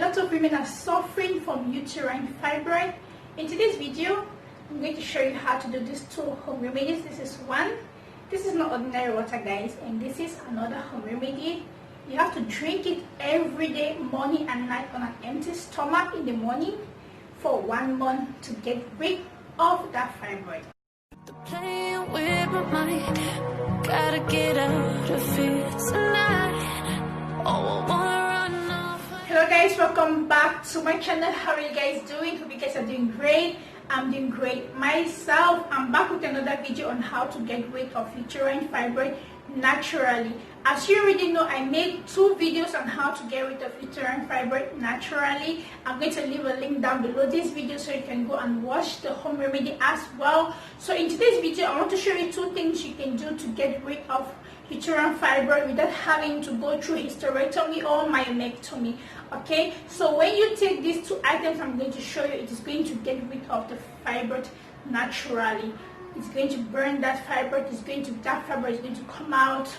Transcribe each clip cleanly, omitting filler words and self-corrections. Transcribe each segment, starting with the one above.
lot of women are suffering from uterine fibroid. In today's video, I'm going to show you how to do these 2 home remedies. This is one. This is not ordinary water, guys, and this is another home remedy. You have to drink it every day, morning and night, on an empty stomach in the morning for 1 month to get rid of that fibroid. Playing with my mind, gotta get out of here tonight. Oh, I wanna run off. Hello guys, welcome back to my channel. How are you guys doing? Hope you guys are doing great. I'm doing great myself. I'm back with another video on how to get rid of uterine fibroid naturally. As you already know, I made 2 videos on how to get rid of uterine fibroid naturally. I'm going to leave a link down below this video so you can go and watch the home remedy as well. So in today's video, I want to show you 2 things you can do to get rid of uterine fibroid without having to go through hysterectomy or myomectomy. Okay, so when you take these 2 items I'm going to show you, it is going to get rid of the fibroid naturally. It's going to burn that fibroid. That fibroid is going to come out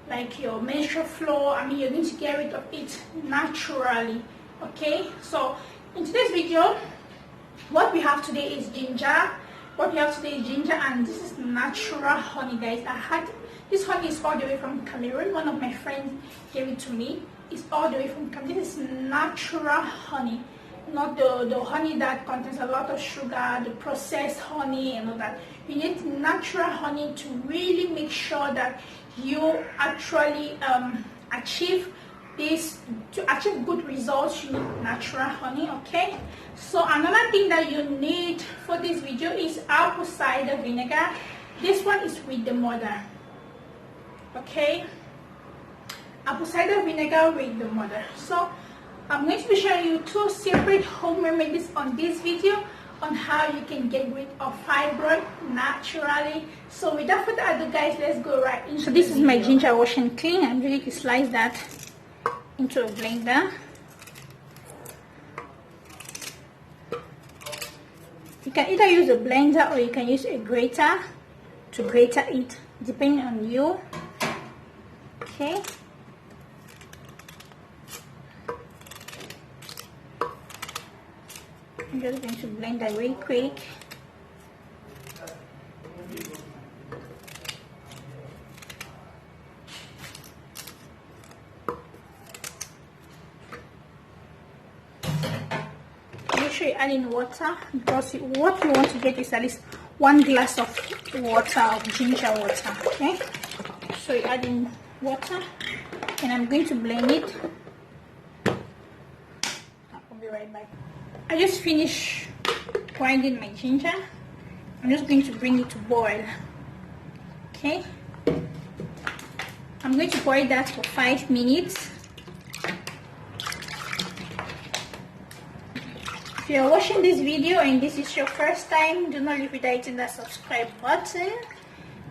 like your menstrual flow. I mean, you're going to get rid of it naturally. Okay, so in today's video, what we have today is ginger. And this is natural honey, guys. This honey is all the way from Cameroon. One of my friends gave it to me. It's all the way from Cameroon. This is natural honey, not the honey that contains a lot of sugar, the processed honey and all that. You need natural honey to really make sure that you actually achieve good results. You need natural honey. Okay, so another thing that you need for this video is apple cider vinegar. This one is with the mother. Okay, apple cider vinegar with the mother. So I'm going to be showing you 2 separate home remedies on this video on how you can get rid of fibroid naturally. So without further ado, guys, let's go right into. So this is my ginger wash and clean. I'm going to slice that into a blender. You can either use a blender or you can use a grater to grate it, depending on you. Okay. I'm just going to blend that really quick. Make sure you add in water, because what you want to get is at least 1 glass of water, of ginger water. Okay, so you add in water and I'm going to blend it. I'll be right back. I just finished grinding my ginger. I'm just going to bring it to boil. Okay, I'm going to boil that for 5 minutes. If you're watching this video and this is your first time, do not leave without hitting that subscribe button.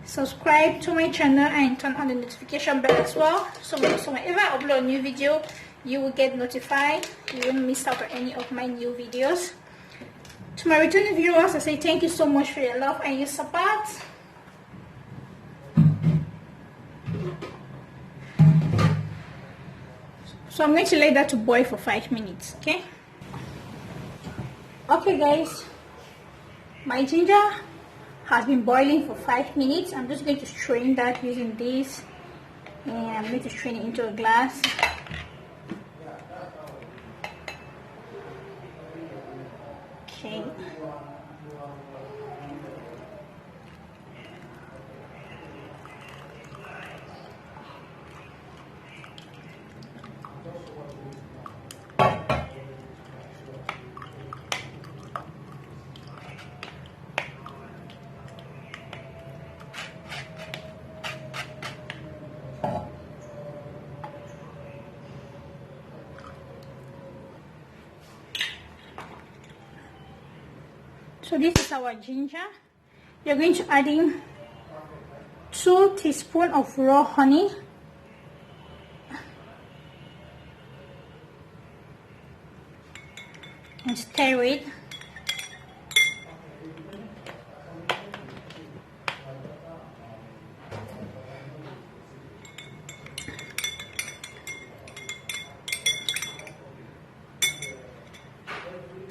Subscribe to my channel and turn on the notification bell as well, so whenever I upload a new video, you will get notified. You won't miss out on any of my new videos. To my returning viewers, I say thank you so much for your love and your support. So I'm going to let that to boil for 5 minutes. Okay guys, my ginger has been boiling for 5 minutes. I'm just going to strain that using this, and I'm going to strain it into a glass. Okay. So this is our ginger. You're going to add in 2 teaspoons of raw honey. And stir it.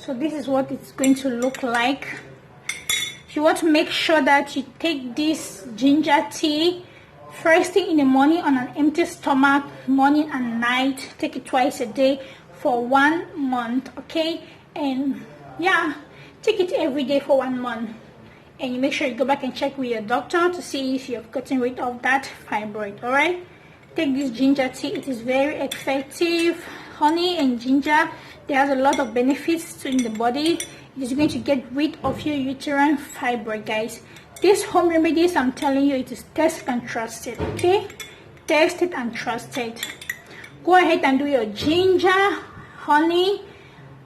So this is what it's going to look like. You want to make sure that you take this ginger tea first thing in the morning on an empty stomach, morning and night. Take it twice a day for 1 month, okay? And yeah, take it every day for 1 month. And you make sure you go back and check with your doctor to see if you've gotten rid of that fibroid, all right? Take this ginger tea. It is very effective. Honey and ginger, there has a lot of benefits in the body. It is going to get rid of your uterine fibroid, guys. These home remedies, I'm telling you, it is tested and trusted, okay? Tested and trusted. Go ahead and do your ginger, honey,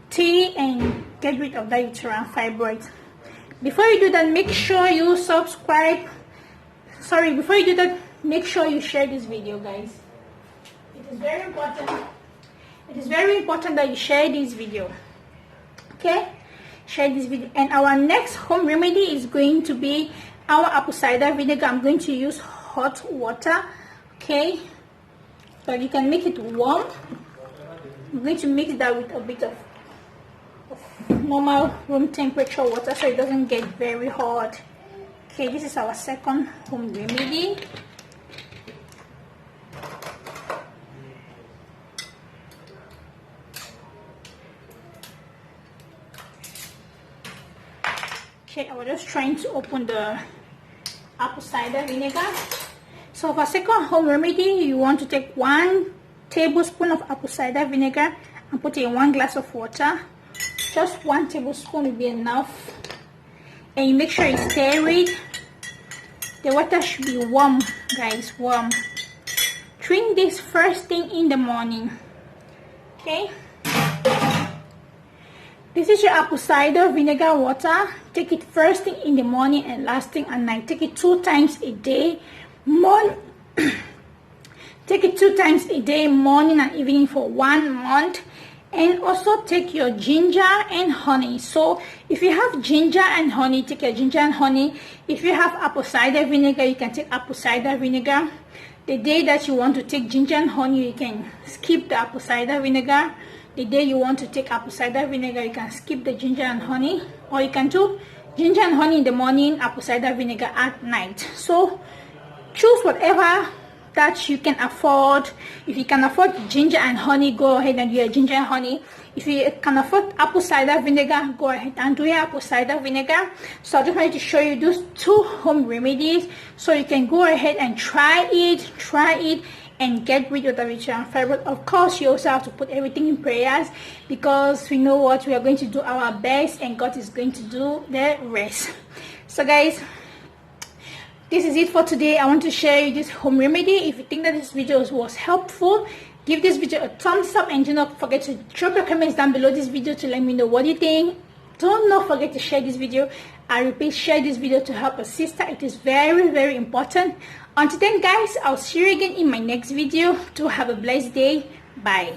tea, and get rid of the uterine fibroid. Before you do that, make sure you subscribe. Sorry, before you do that, make sure you share this video, guys. It is very important. It is very important that you share this video, okay? Share this video. And our next home remedy is going to be our apple cider vinegar. I'm going to use hot water, okay? But you can make it warm. I'm going to mix that with a bit of normal room temperature water so it doesn't get very hot. Okay, this is our second home remedy. Okay, I was just trying to open the apple cider vinegar. So for second home remedy, you want to take 1 tablespoon of apple cider vinegar and put it in 1 glass of water. Just 1 tablespoon will be enough. And you make sure you stir it. The water should be warm, guys, warm. Drink this first thing in the morning, okay? This is your apple cider vinegar water. Take it first thing in the morning and last thing at night. Take it 2 times a day. Take it 2 times a day, morning and evening for 1 month. And also take your ginger and honey. So if you have ginger and honey, take your ginger and honey. If you have apple cider vinegar, you can take apple cider vinegar. The day that you want to take ginger and honey, you can skip the apple cider vinegar. The day you want to take apple cider vinegar, you can skip the ginger and honey, or you can do ginger and honey in the morning, apple cider vinegar at night. So choose whatever that you can afford. If you can afford ginger and honey, go ahead and do your ginger and honey. If you can afford apple cider vinegar, go ahead and do your apple cider vinegar. So I just wanted to show you those 2 home remedies so you can go ahead and try it and get rid of the uterine fibroid. Of course, you also have to put everything in prayers, because we know what we are going to do our best and God is going to do the rest. So guys, this is it for today. I want to share you this home remedy. If you think that this video was helpful, give this video a thumbs up and do not forget to drop your comments down below this video to let me know what you think. Do not forget to share this video. I repeat, share this video to help a sister. It is very, very important. Until then, guys, I'll see you again in my next video. Do have a blessed day. Bye.